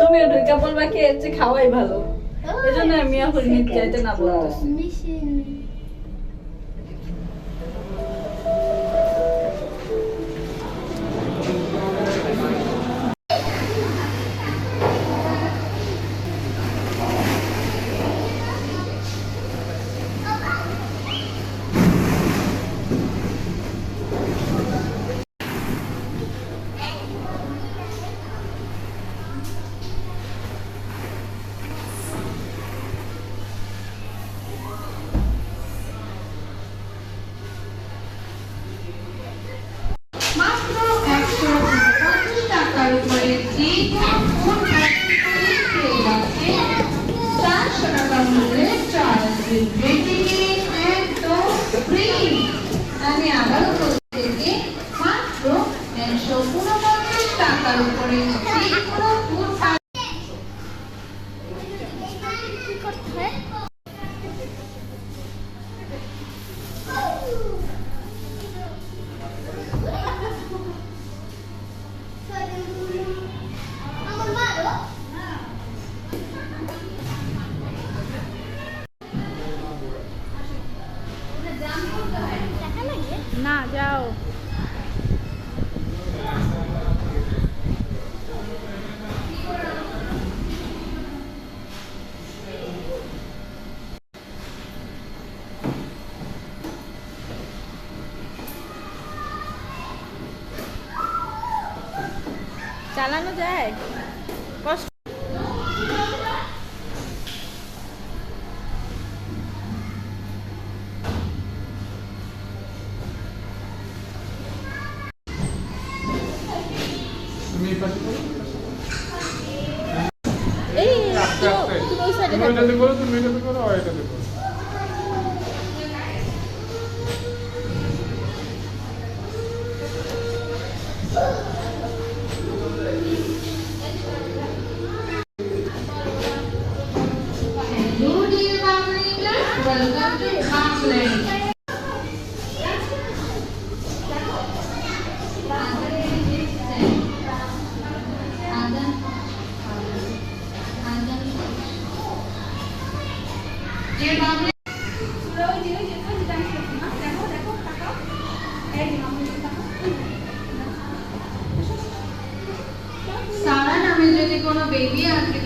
তুমি ঢুকা বলবা কি এর চেয়ে খাওয়াই ভালো, এজন্য আমি এখন নিতে চাইতে না বলতেছি। মাত্র 150 টাকার উপরে যে কোনো চারশো টাকা মূল্যে ট্রায়াল একদম ফ্রি। আমি আবারও বলতেছি, মাত্র 149 টাকার উপরে যে কোনো ফুড না যাও। চালানো যায় কষ্ট। এই তুমি ওই সাইডে থাকো। এটাতে করো, তুমি এটাতে করো, আর এটাতে করো। Hello dear Bangladesh, welcome to Bangladesh. Dear Bangladesh. সারা নামে যদি কোনো বেবি আছে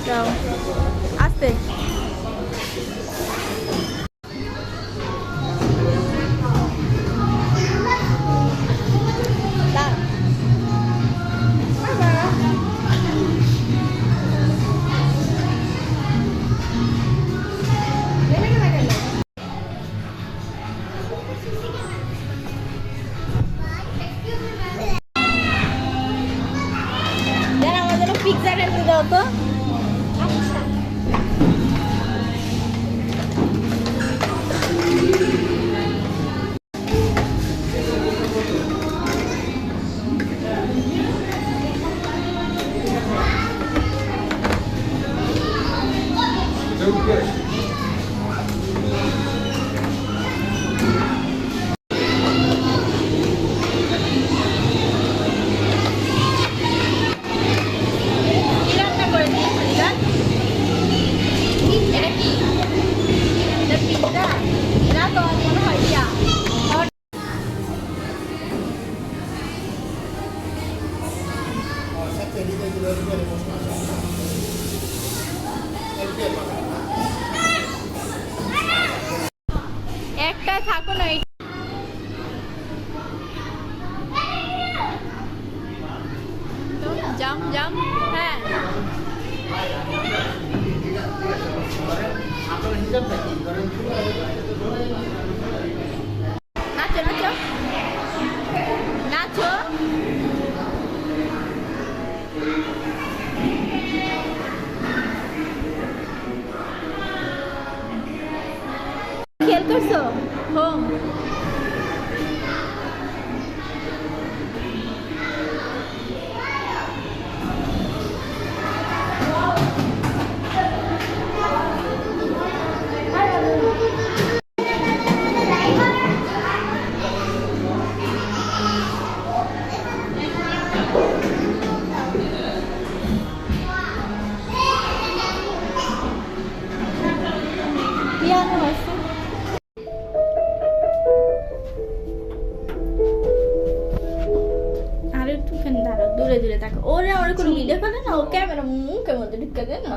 যাও আস্তে। আমার জন্য পিৎজা এনে দাও তো। জাম জাম হ্যাঁ নাচো নাচো নাচো খেয়াল করছো হোম পিয়ানো আছে আর একটুখানি দাঁড়াও দূরে দূরে তাকে ওরে ওরে কোনো ভিডিও করে না ও ক্যামেরা মুখের মধ্যে ঢুকে দেয় না